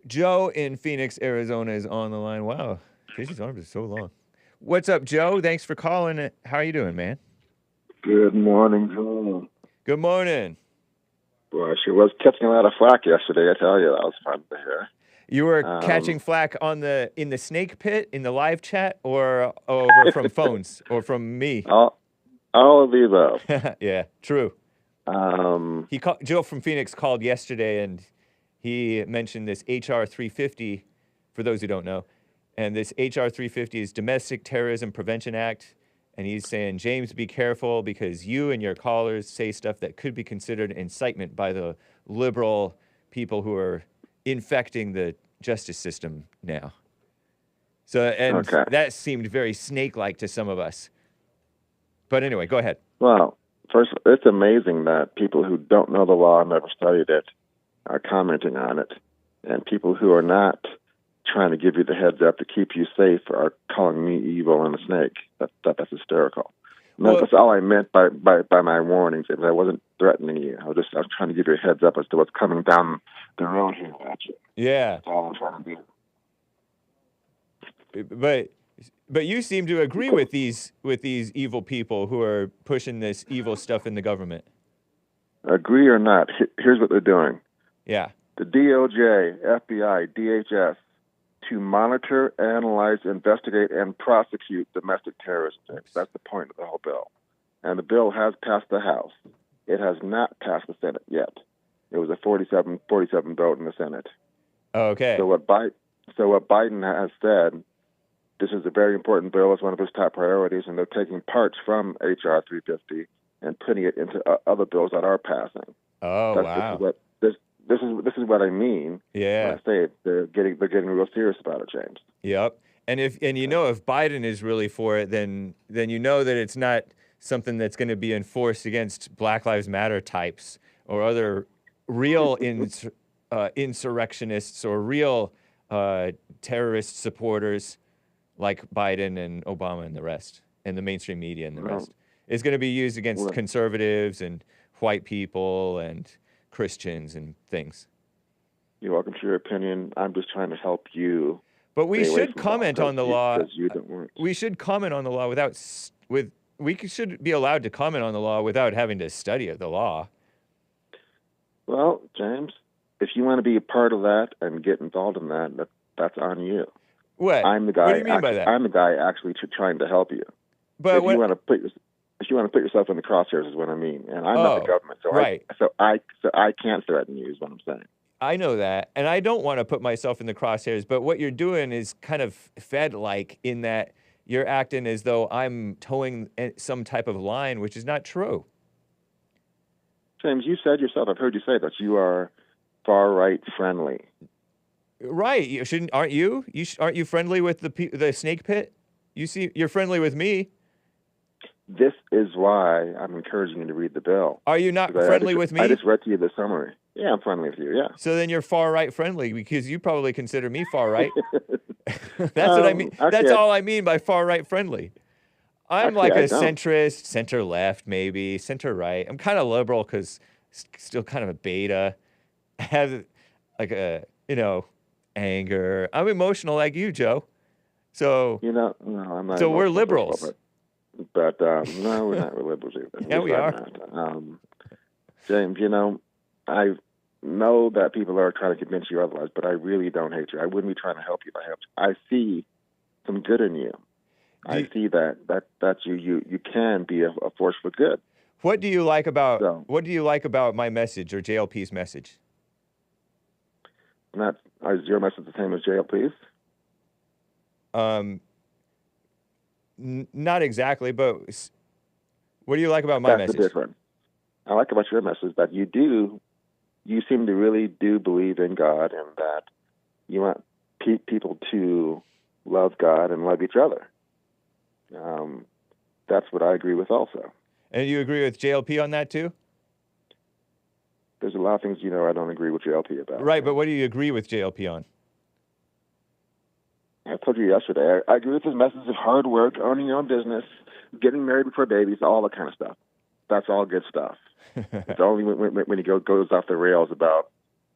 Joe in Phoenix, Arizona is on the line. Wow, Casey's arms are so long. What's up, Joe? Thanks for calling. How are you doing, man? Good morning, John. Good morning. Boy, I sure was catching a lot of flack yesterday. I tell you, that was fun to hear. You were Um, catching flack in the snake pit in the live chat, or over from phones, or from me. all, all of the above. Yeah, true. Um, Joe from Phoenix called yesterday, and he mentioned this HR 350. For those who don't know, and this HR 350 is Domestic Terrorism Prevention Act. And he's saying, James, be careful because you and your callers say stuff that could be considered incitement by the liberal people who are infecting the justice system now. So, and okay. that seemed very snake-like to some of us. But anyway, go ahead. Well, first, it's amazing that people who don't know the law and never studied it are commenting on it, and people who are not trying to give you the heads up to keep you safe are calling me evil and a snake. That's hysterical. And Well, that's all I meant by my warnings. I wasn't threatening you. I was trying to give you a heads up as to what's coming down the road here at you. yeah, That's all I'm trying to do. but but you seem to agree with these evil people who are pushing this evil stuff in the government. Agree or not, here's what they're doing. Yeah. The DOJ, FBI, DHS, to monitor, analyze, investigate, and prosecute domestic terrorism. That's the point of the whole bill. And the bill has passed the House. It has not passed the Senate yet. It was a 47 vote in the Senate. Okay. So what Biden has said, this is a very important bill. It's one of his top priorities, and they're taking parts from HR 350 and putting it into other bills that are passing. Oh, This is wow. what this is what I mean when Yeah. I say they're getting real serious about it, James. Yep. And you know, if Biden is really for it, then you know that it's not something that's going to be enforced against Black Lives Matter types or other real insurrectionists or real terrorist supporters like Biden and Obama and the rest, and the mainstream media and the Well, rest. It's going to be used against well, conservatives and white people and Christians and things. you're welcome to your opinion. I'm just trying to help you But we stay away should from it all comment on the law. because you don't want. We should comment on the law without with should be allowed to comment on the law without having to study the law. Well, James, if you want to be a part of that and get involved in that's on you. What? I'm the What do guy. you mean by that? I'm the guy actually trying to help you. But If you what? want to put yourself in the crosshairs is what I mean. And I'm not the Oh, government, right. so I can't threaten you is what I'm saying. I know that, and I don't want to put myself in the crosshairs. But what you're doing is kind of Fed-like in that you're acting as though I'm towing some type of line, which is not true. James, you said yourself. I've heard you say that you are far right friendly. Right? You shouldn't. Aren't you? Aren't you friendly with the snake pit? You see, you're friendly with me. This is why I'm encouraging you to read the bill. Are you not 'Cause friendly with I me? just read to you the summary. Yeah, I'm friendly with you. Yeah. So then you're far right friendly because you probably consider me far right. That's what I mean. That's Actually, all I mean by far right friendly. I'm like I a don't. centrist, center left, maybe center right. I'm kind of liberal because still kind of a beta. I have like a anger. I'm emotional like you, Joe. So No, I'm not so we're emotional first of all, liberals. but no, we're not liberals either. At Yeah, least we I'm are. not. James, I know that people are trying to convince you otherwise, but I really don't hate you. I wouldn't be trying to help you if I helped you. I see some good in you. I see that you can be a force for good. What do you like about So, my message or JLP's message? not is your message the same as JLP's? Um, not exactly, but what do you like about my That's the message? difference. I like about your message that you seem to really do believe in God and that you want people to love God and love each other. That's what I agree with also. And you agree with JLP on that too? There's a lot of things, I don't agree with JLP about. Right, but what do you agree with JLP on? I told you yesterday, I agree with his message of hard work, owning your own business, getting married before babies, all that kind of stuff. That's all good stuff. It's only when he goes off the rails about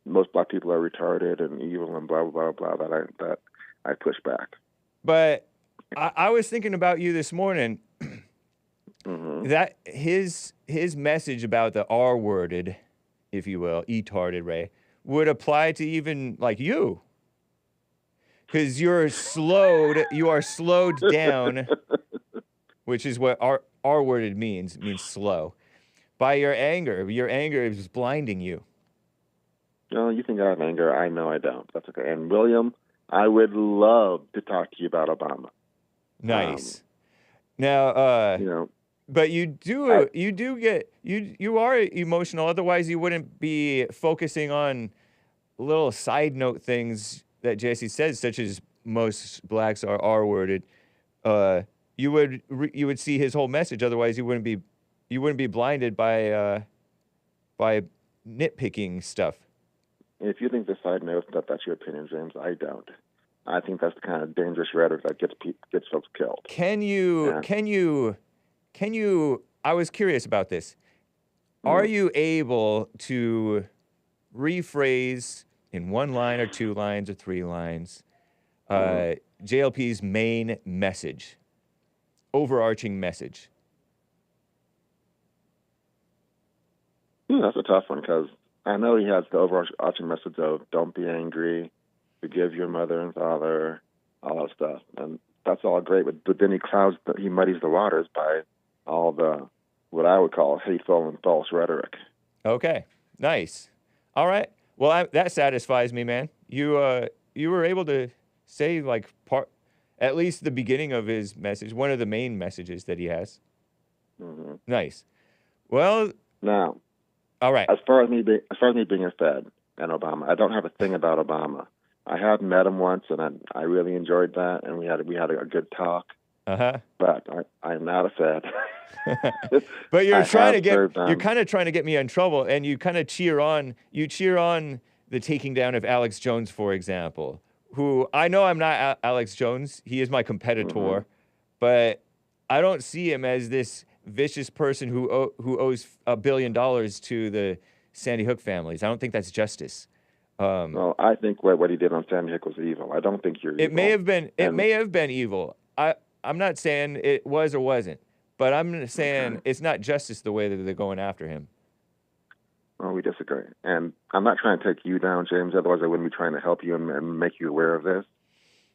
most black people are retarded and evil and blah blah blah blah. That I push back. But I was thinking about you this morning. Mm-hmm. That his message about the R-worded, if you will, etarded Ray, would apply to even like you. Because you are slowed down, which is what R-worded means slow, by your anger. Your anger is blinding you. No, you think I have anger. I know I don't. That's okay. And William, I would love to talk to you about Obama. Nice. Now, You know, but you are emotional. Otherwise, you wouldn't be focusing on little side note things that Jesse says, such as most blacks are R-worded. You would see his whole message. Otherwise, you wouldn't be blinded by nitpicking stuff. if you think the side note that's your opinion, James, I don't. I think that's the kind of dangerous rhetoric that gets folks killed. Can you? I was curious about this. Are you able to rephrase in one line or two lines or three lines JLP's main message, overarching message? That's a tough one because I know he has the overarching message of don't be angry, forgive your mother and father, all that stuff, and that's all great. But then he muddies the waters by all the what I would call hateful and false rhetoric. Okay, nice. All right. Well, that satisfies me, man. You were able to say like at least the beginning of his message, one of the main messages that he has. Mm-hmm. Nice. Well, now, all right. As far as me being a Fed and Obama, I don't have a thing about Obama. I have met him once, and I really enjoyed that, and we had a good talk. But I'm not a Fed. But you're kind of trying to get me in trouble, and you kind of cheer on the taking down of Alex Jones, for example, who I know I'm not Alex Jones. He is my competitor, but I don't see him as this vicious person who owes $1 billion to the Sandy Hook families. I don't think that's justice. Well, I think what he did on Sandy Hook was evil. I don't think you're evil. It may have been evil. I'm not saying it was or wasn't, but I'm saying it's not justice the way that they're going after him. Well, we disagree. And I'm not trying to take you down, James. Otherwise, I wouldn't be trying to help you and make you aware of this.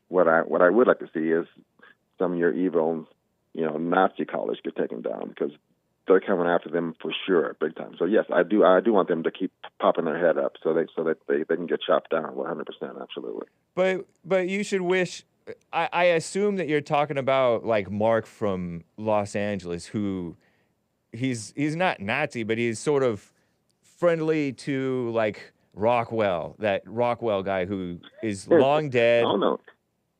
What I would like to see is some of your evil, Nazi college get taken down because they're coming after them for sure, big time. So yes, I do want them to keep popping their head up so that they can get chopped down 100%, absolutely. But you should wish. I assume that you're talking about like Mark from Los Angeles, who he's not Nazi, but he's sort of friendly to like Rockwell, that Rockwell guy who is long dead. Oh no,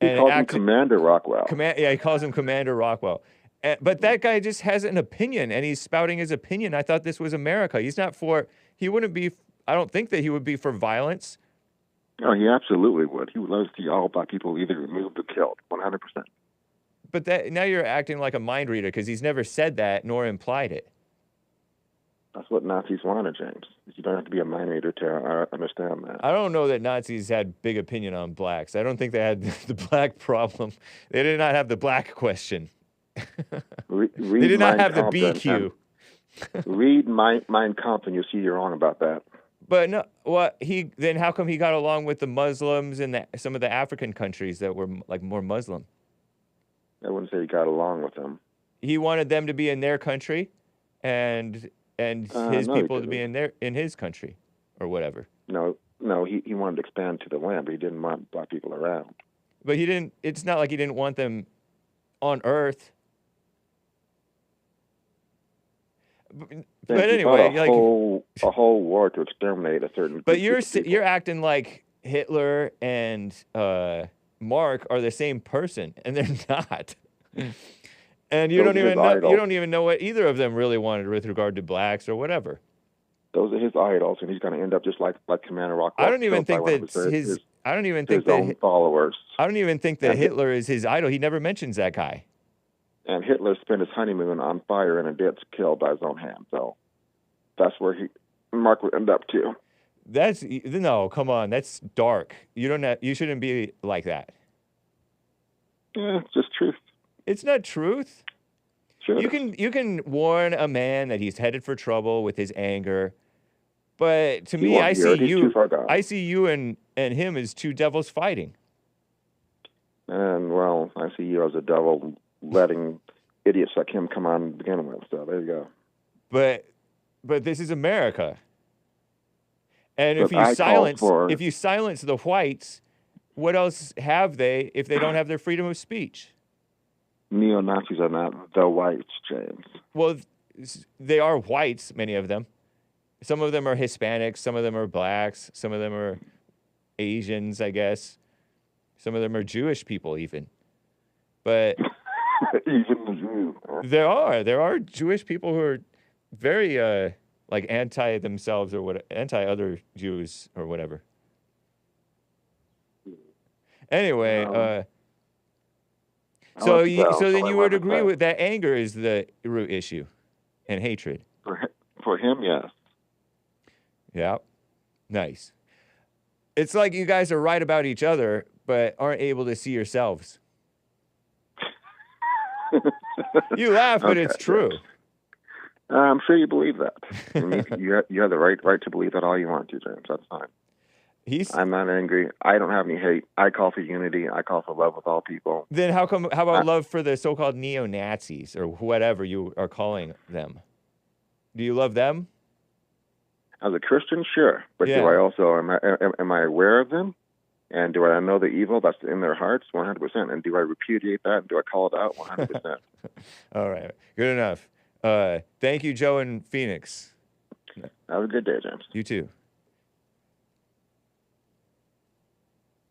he calls him Commander Rockwell. He calls him Commander Rockwell. But that guy just has an opinion, and he's spouting his opinion. I thought this was America. He wouldn't be. I don't think that he would be for violence. Oh, he absolutely would. He would love to see all black people either removed or killed, 100%. But now you're acting like a mind reader because he's never said that nor implied it. That's what Nazis wanted, James. You don't have to be a mind reader to understand that. I don't know that Nazis had big opinion on blacks. I don't think they had the black problem. They did not have the black question. They did not have the BQ. Read Mein Kampf and you'll see you're wrong about that. But no, then how come he got along with the Muslims and some of the African countries that were like more Muslim? I wouldn't say he got along with them. He wanted them to be in their country, and his people to be in his country, or whatever. No, he wanted to expand to the land, but he didn't want black people around. But he didn't. It's not like he didn't want them on Earth. But anyway, a whole war to exterminate a certain. But you're acting like Hitler and Mark are the same person, and they're not. And you don't even know what either of them really wanted with regard to blacks or whatever. Those are his idols, and he's going to end up just like Commander Rockwell. I don't even think that his own followers. I don't even think that Hitler is his idol. He never mentions that guy. And Hitler spent his honeymoon on fire in a ditch, killed by his own hand. So that's where Mark would end up too. No, come on. That's dark. You shouldn't be like that. Yeah, it's just truth. It's not truth. Sure. You can warn a man that he's headed for trouble with his anger, but to me, I see you and him as two devils fighting. And well, I see you as a devil letting idiots like him come on to begin with. So there you go. But this is America, and But if you silence the whites, what else have they if they don't have their freedom of speech? Neo-Nazis are not the whites, James. Well, they are whites, many of them. Some of them are Hispanics, some of them are blacks, some of them are Asians, I guess. Some of them are Jewish people even. But even the Jews. There are Jewish people who are very like anti themselves or anti other Jews or whatever. Anyway, so then you would agree with that anger is the root issue and hatred. For him, yes. Yeah. Nice. It's like you guys are right about each other, but aren't able to see yourselves. You laugh, but it's true. I'm sure you believe that. You have the right to believe that all you want to, James. That's fine. I'm not angry. I don't have any hate. I call for unity. I call for love with all people. Then how about love for the so-called neo-Nazis or whatever you are calling them? Do you love them? As a Christian, sure. But do I also, am I aware of them? And do I know the evil that's in their hearts? 100%. And do I repudiate that? And do I call it out? 100%. All right. Good enough. Thank you, Joe in Phoenix. Have a good day, James. You too.